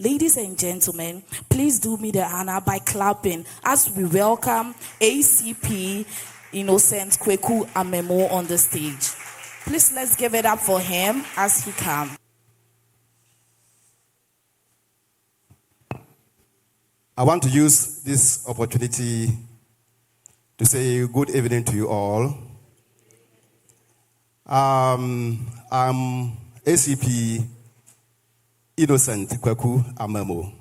Ladies and gentlemen, please do me the honor by clapping as we welcome ACP Innocent Kweku Amemo on the stage. Please let's give it up for him as he comes. I want to use this opportunity to say good evening to you all. I'm ACP Innocent Kweku Amemo.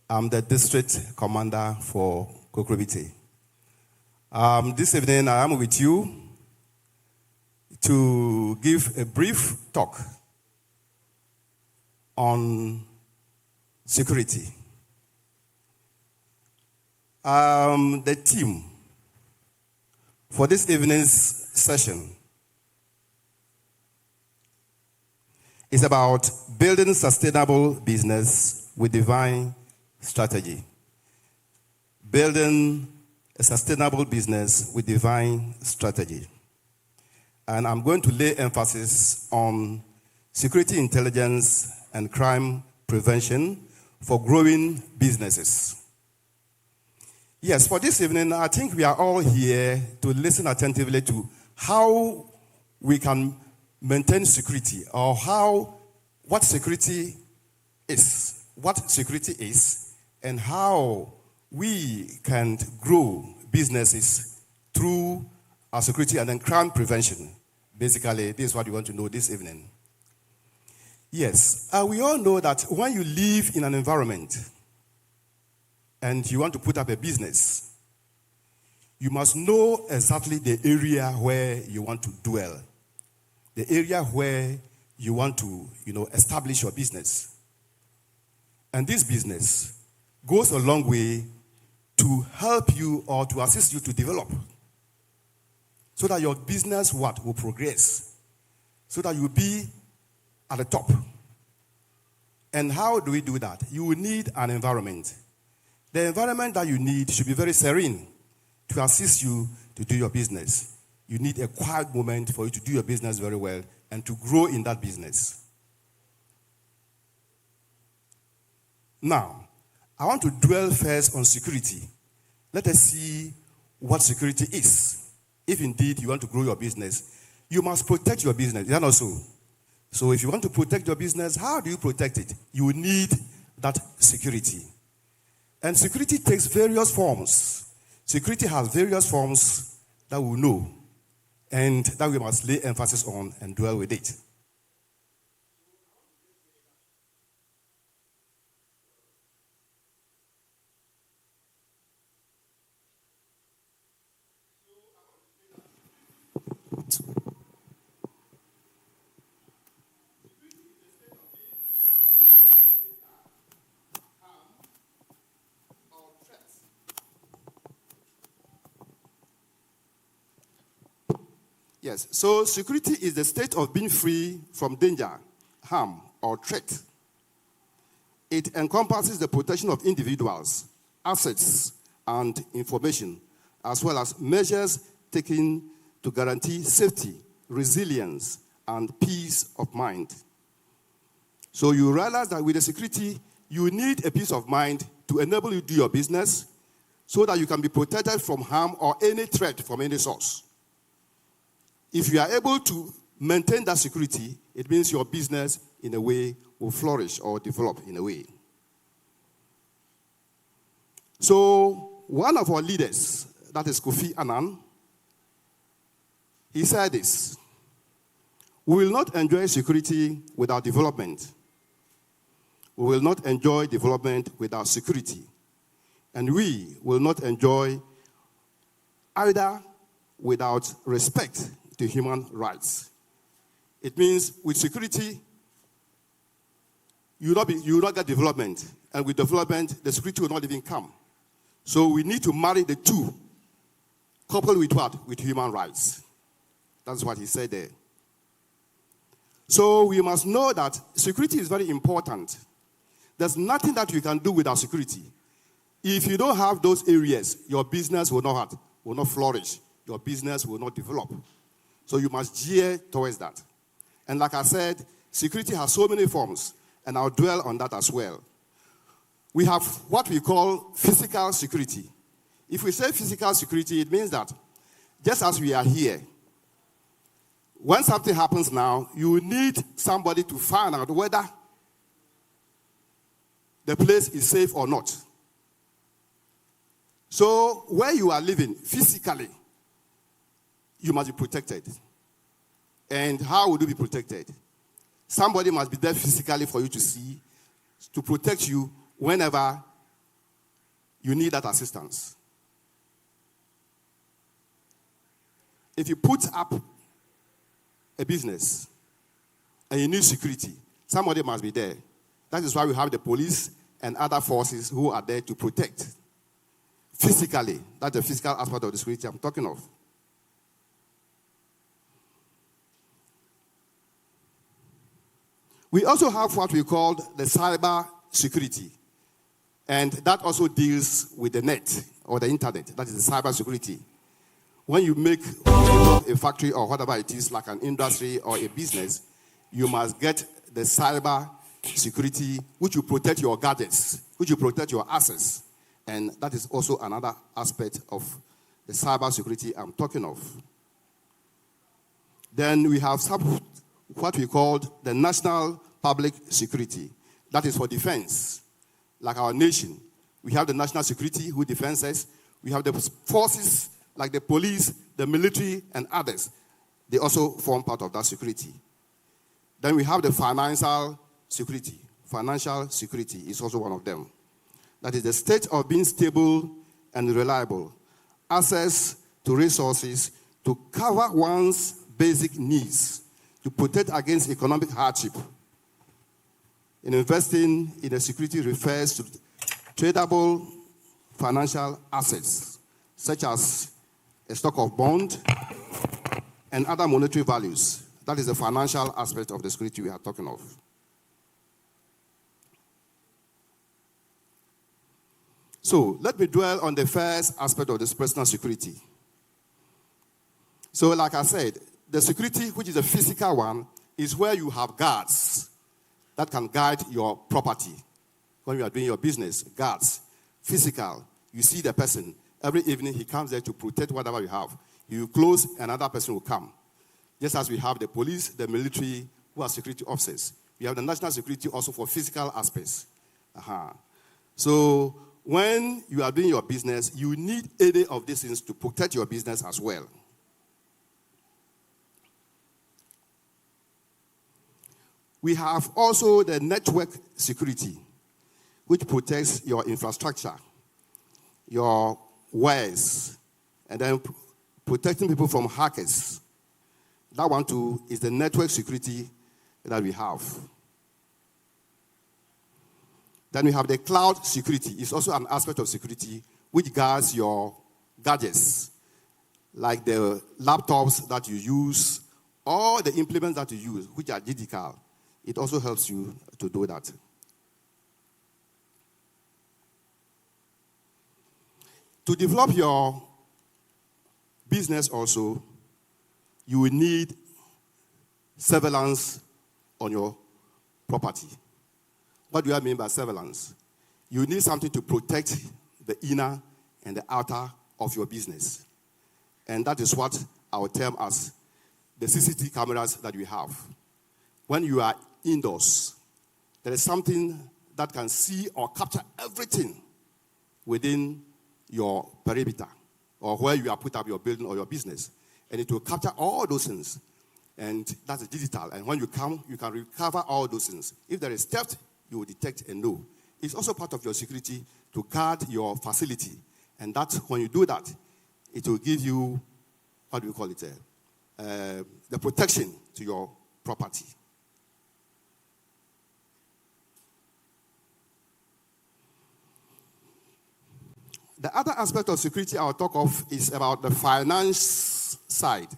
I'm the district commander for Kokrobite. This evening I am with you to give a brief talk on security. The theme for this evening's session is about building sustainable business with divine strategy. Building a sustainable business with divine strategy. And I'm going to lay emphasis on security intelligence and crime prevention for growing businesses. Yes, for this evening, I think we are all here to listen attentively to how we can maintain security, or what security is, and how we can grow businesses through our security and then crime prevention. Basically, this is what you want to know this evening. Yes, we all know that when you live in an environment and you want to put up a business, you must know exactly the area where you want to dwell, the area where you want to, establish your business. And this business goes a long way to help you or to assist you to develop, so that your business will progress, so that you'll be at the top. And how do we do that? You will need an environment. The environment that you need should be very serene to assist you to do your business. You need a quiet moment for you to do your business very well and to grow in that business. Now, I want to dwell first on security. Let us see what security is. If indeed you want to grow your business, you must protect your business. Is that not so? So if you want to protect your business, how do you protect it? You need that security. And security takes various forms. Security has various forms that we know and that we must lay emphasis on and dwell with it. Yes, so security is the state of being free from danger, harm, or threat. It encompasses the protection of individuals, assets, and information, as well as measures taken to guarantee safety, resilience, and peace of mind. So you realize that with the security, you need a peace of mind to enable you to do your business so that you can be protected from harm or any threat from any source. If you are able to maintain that security, it means your business, in a way, will flourish or develop in a way. So, one of our leaders, that is Kofi Annan, he said this: we will not enjoy security without development. We will not enjoy development without security. And we will not enjoy either without respect to human rights. It means with security, you will not get development. And with development, the security will not even come. So we need to marry the two, coupled with what? With human rights. That's what he said there. So we must know that security is very important. There's nothing that you can do without security. If you don't have those areas, your business will not flourish. Your business will not develop. So you must gear towards that. And like I said, security has so many forms. and I'll dwell on that as well. We have what we call physical security. If we say physical security, it means that just as we are here, when something happens now, you need somebody to find out whether the place is safe or not. So where you are living physically, you must be protected. And how would you be protected? Somebody must be there physically for you to see, to protect you whenever you need that assistance. If you put up a business and you need security, somebody must be there. That is why we have the police and other forces who are there to protect physically. That's the physical aspect of the security I'm talking of. We also have what we call the cyber security. And that also deals with the net or the internet. That is the cyber security. When you make a factory or whatever it is, like an industry or a business, you must get the cyber security, which will protect your gadgets, which will protect your assets. And that is also another aspect of the cyber security I'm talking of. Then we have what we call the national public security. That is for defense. Like our nation, we have the national security who defends us. We have the forces like the police, the military, and others. They also form part of that security. Then we have the financial security. Financial security is also one of them. That is the state of being stable and reliable. Access to resources to cover one's basic needs, to protect against economic hardship. And investing in a security refers to tradable financial assets, such as a stock of bond and other monetary values. That is the financial aspect of the security we are talking of. So let me dwell on the first aspect of this personal security. So like I said, the security, which is a physical one, is where you have guards that can guide your property. When you are doing your business, guards, physical, you see the person. Every evening he comes there to protect whatever you have. You close, another person will come. Just as we have the police, the military, who are security officers. We have the national security also for physical aspects. So when you are doing your business, you need any of these things to protect your business as well. We have also the network security, which protects your infrastructure, your wares, and then protecting people from hackers. That one too is the network security that we have. Then we have the cloud security. It's also an aspect of security which guards your gadgets, like the laptops that you use, or the implements that you use, which are digital. It also helps you to do that. To develop your business also, you will need surveillance on your property. What do I mean by surveillance? You need something to protect the inner and the outer of your business. And that is what I would term as the CCTV cameras that we have. When you are indoors, there is something that can see or capture everything within your perimeter or where you have put up your building or your business. And it will capture all those things. And that's digital. And when you come, you can recover all those things. If there is theft, you will detect and know. It's also part of your security to guard your facility. And that, when you do that, it will give you, what do we call it? The protection to your property. The other aspect of security I'll talk of is about the finance side.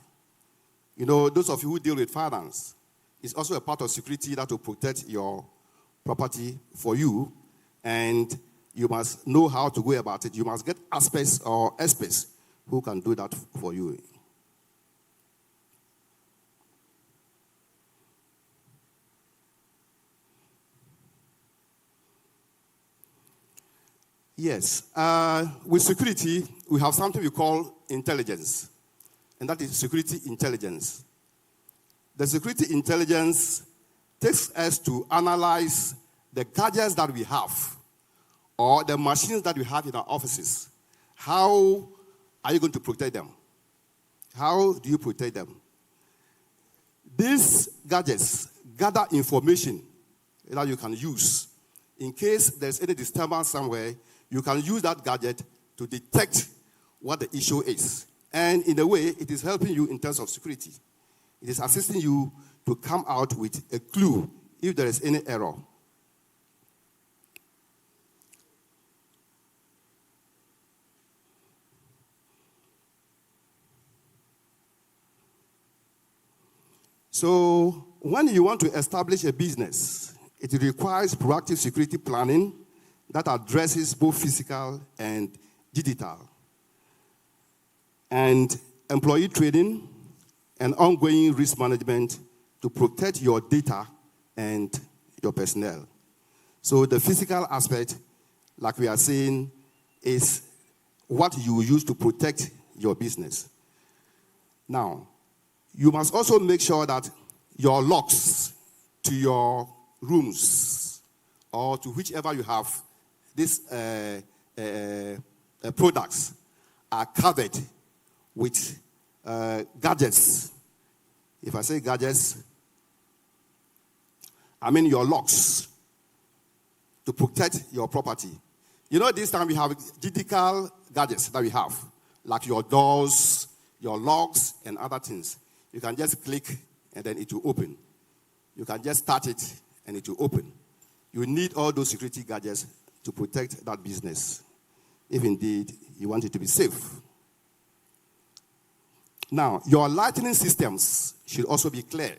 You know, those of you who deal with finance, it's also a part of security that will protect your property for you, and you must know how to go about it. You must get experts who can do that for you. Yes. With security, we have something we call intelligence, and that is security intelligence. The security intelligence takes us to analyze the gadgets that we have or the machines that we have in our offices. How are you going to protect them? How do you protect them? These gadgets gather information that you can use. In case there's any disturbance somewhere, you can use that gadget to detect what the issue is. And in a way, it is helping you in terms of security. It is assisting you to come out with a clue if there is any error. So, when you want to establish a business, it requires proactive security planning that addresses both physical and digital, and employee training and ongoing risk management to protect your data and your personnel. So the physical aspect, like we are saying, is what you use to protect your business. Now, you must also make sure that your locks to your rooms or to whichever you have these products are covered with gadgets. If I say gadgets, I mean your locks to protect your property. You know, this time we have digital gadgets that we have, like your doors, your locks, and other things. You can just click and then it will open. You can just start it and it will open. You need all those security gadgets to protect that business, if indeed you want it to be safe. Now, your lighting systems should also be clear.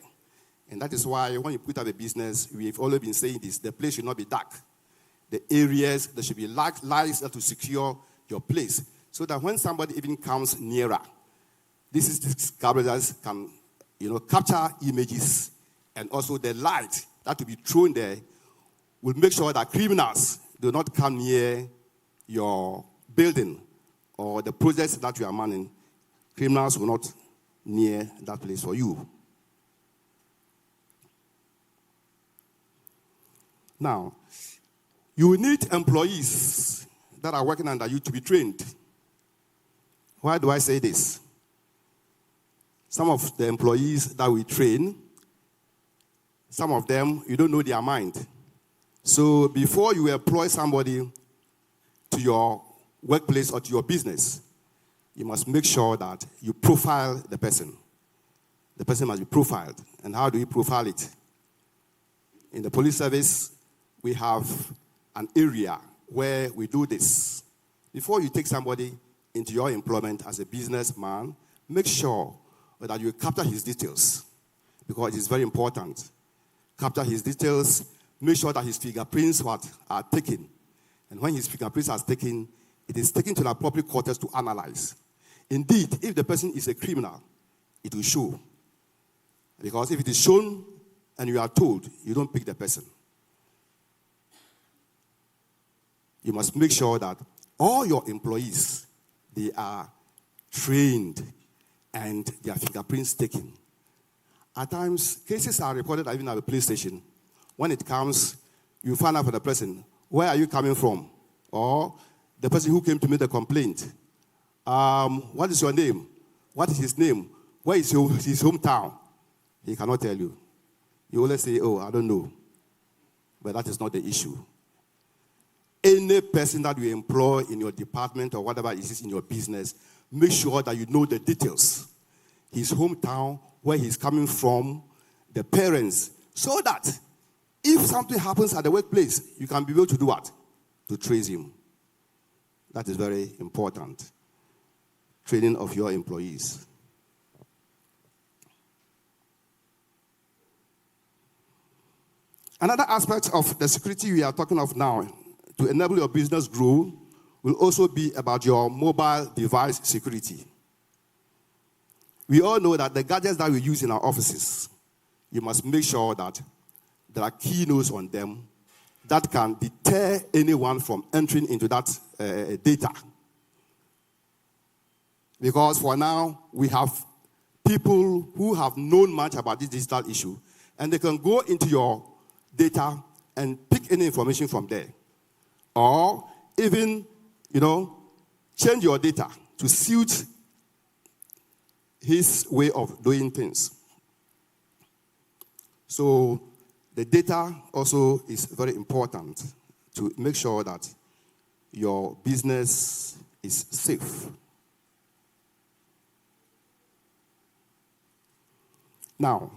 And that is why when you put up a business, we've always been saying this, the place should not be dark. The areas, there should be lights to secure your place, so that when somebody even comes nearer, these cameras can, capture images, and also the light that will be thrown there will make sure that criminals do not come near your building or the projects that you are manning. Criminals will not near that place for you. Now, you will need employees that are working under you to be trained. Why do I say this? Some of the employees that we train, some of them, you don't know their mind. So before you employ somebody to your workplace or to your business, you must make sure that you profile the person. The person must be profiled. And how do you profile it? In the police service, we have an area where we do this. Before you take somebody into your employment as a businessman, make sure that you capture his details, because it is very important. Capture his details, make sure that his fingerprints are taken. And when his fingerprints are taken, it is taken to the appropriate quarters to analyze. Indeed, if the person is a criminal, it will show. Because if it is shown and you are told, you don't pick the person. You must make sure that all your employees, they are trained and their fingerprints taken. At times, cases are reported even at a police station. When it comes, you find out from the person, where are you coming from? Or the person who came to make the complaint. What is your name? What is his name? Where is his hometown? He cannot tell you. You always say, oh, I don't know. But that is not the issue. Any person that you employ in your department or whatever it is in your business, make sure that you know the details. His hometown, where he's coming from, the parents, so that if something happens at the workplace, you can be able to do what? To trace him. That is very important. Training of your employees. Another aspect of the security we are talking of now, to enable your business grow, will also be about your mobile device security. We all know that the gadgets that we use in our offices, you must make sure that there are keynotes on them that can deter anyone from entering into that data. Because for now, we have people who have known much about this digital issue, and they can go into your data and pick any information from there. Or even, change your data to suit his way of doing things. So the data also is very important to make sure that your business is safe. Now,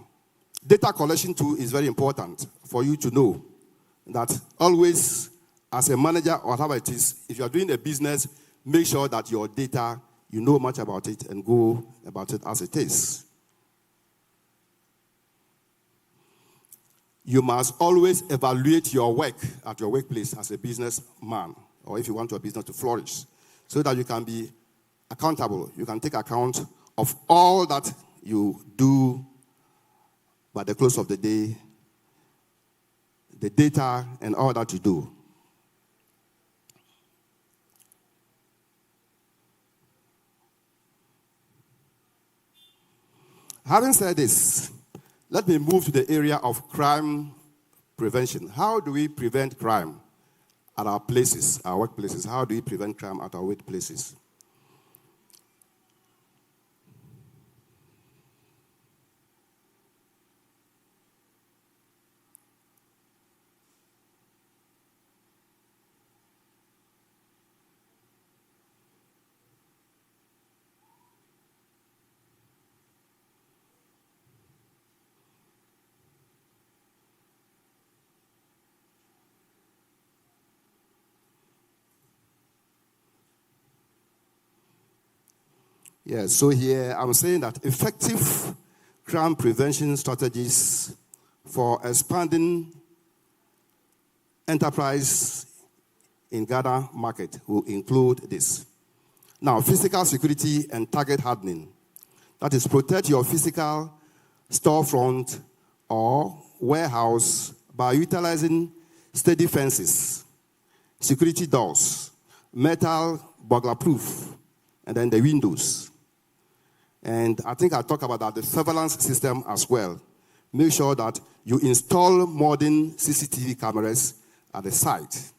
data collection too is very important for you to know that always, as a manager or whatever it is, if you are doing a business, make sure that your data, you know much about it and go about it as it is. You must always evaluate your work at your workplace as a businessman, or if you want your business to flourish, so that you can be accountable. You can take account of all that you do by the close of the day, the data and all that you do. Having said this, let me move to the area of crime prevention. How do we prevent crime at our places, our workplaces? How do we prevent crime at our workplaces? Yes, so here I'm saying that effective crime prevention strategies for expanding enterprise in Ghana market will include this. Now, physical security and target hardening. That is, protect your physical storefront or warehouse by utilizing steady fences, security doors, metal burglar-proof, and then the windows. And I think I talked about that, the surveillance system as well. Make sure that you install modern CCTV cameras at the site.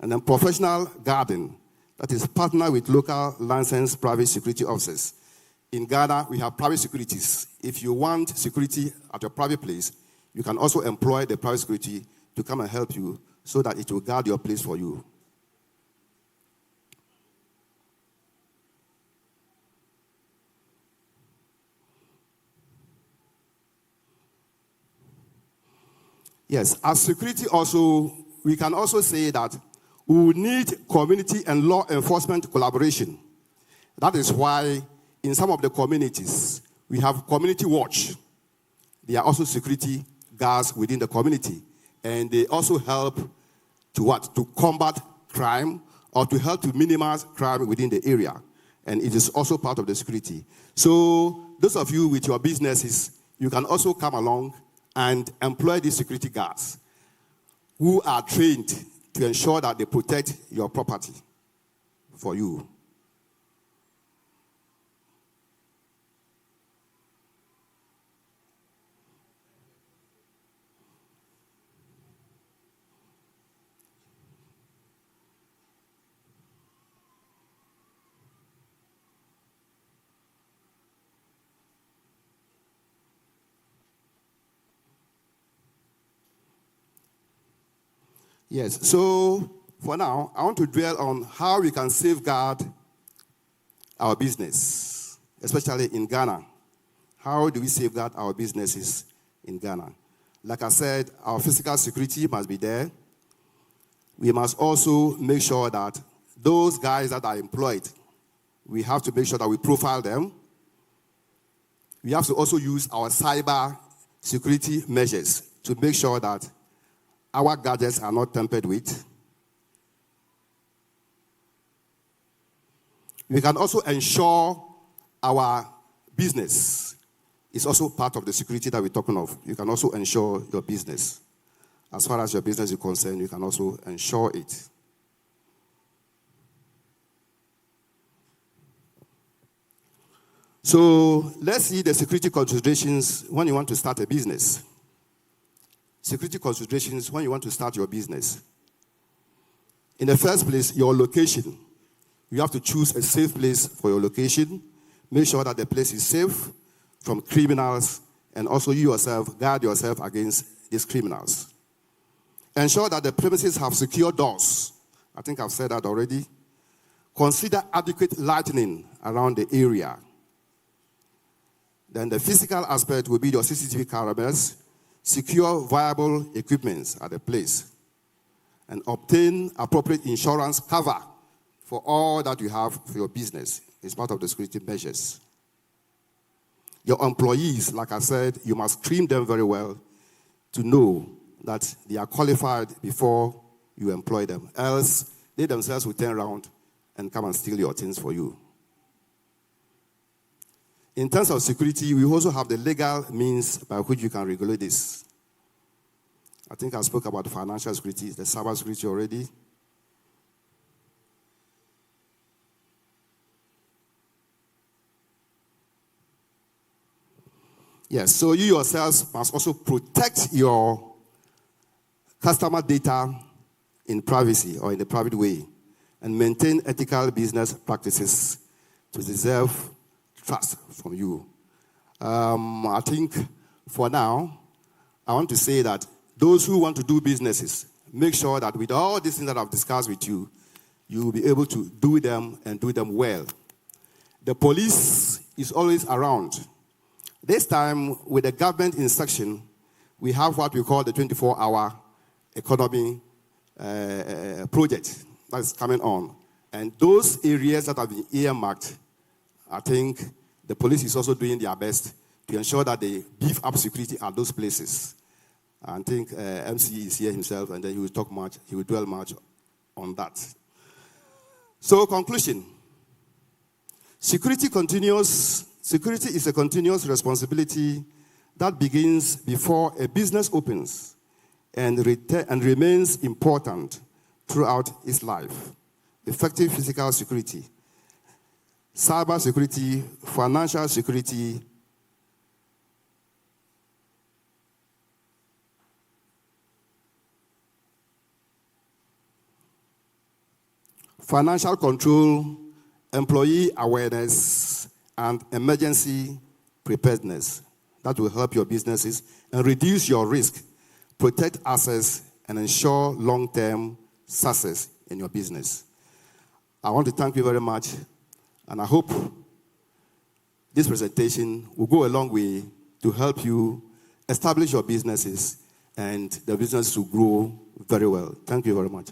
And then professional guarding, that is partner with local licensed private security officers. In Ghana, we have private securities. If you want security at your private place, you can also employ the private security to come and help you so that it will guard your place for you. Yes, as security also, we can also say that we need community and law enforcement collaboration. That is why in some of the communities, we have community watch. They are also security guards within the community. And they also help to what? To combat crime or to help to minimize crime within the area. And it is also part of the security. So those of you with your businesses, you can also come along and employ these security guards who are trained to ensure that they protect your property for you. Yes, so for now, I want to dwell on how we can safeguard our business, especially in Ghana. How do we safeguard our businesses in Ghana? Like I said, our physical security must be there. We must also make sure that those guys that are employed, we have to make sure that we profile them. We have to also use our cyber security measures to make sure that our gadgets are not tampered with. We can also ensure our business is also part of the security that we're talking of. You can also ensure your business. As far as your business is concerned, you can also ensure it. So let's see the security considerations when you want to start a business. Security considerations when you want to start your business. In the first place, your location. You have to choose a safe place for your location. Make sure that the place is safe from criminals, and also you yourself, guard yourself against these criminals. Ensure that the premises have secure doors. I think I've said that already. Consider adequate lighting around the area. Then the physical aspect will be your CCTV cameras, secure viable equipment at the place, and obtain appropriate insurance cover for all that you have for your business. It's part of the security measures. Your employees, like I said, you must screen them very well to know that they are qualified before you employ them. Else, they themselves will turn around and come and steal your things for you. In terms of security, we also have the legal means by which you can regulate this. I think I spoke about financial security, the cyber security already. Yes, so you yourselves must also protect your customer data in privacy or in a private way and maintain ethical business practices to deserve trust from you. I think for now, I want to say that those who want to do businesses, make sure that with all these things that I've discussed with you, you will be able to do them and do them well. The police is always around. This time, with the government instruction, we have what we call the 24-hour economy project that is coming on. And those areas that have been earmarked, I think the police is also doing their best to ensure that they beef up security at those places. I think MC is here himself, and then he will talk much, he will dwell much on that. So, conclusion. Security is a continuous responsibility that begins before a business opens and remains important throughout its life. Effective physical security, cyber security, financial security, financial control, employee awareness, and emergency preparedness. That will help your businesses and reduce your risk, protect assets, and ensure long-term success in your business. I want to thank you very much, and I hope this presentation will go a long way to help you establish your businesses and the business to grow very well. Thank you very much.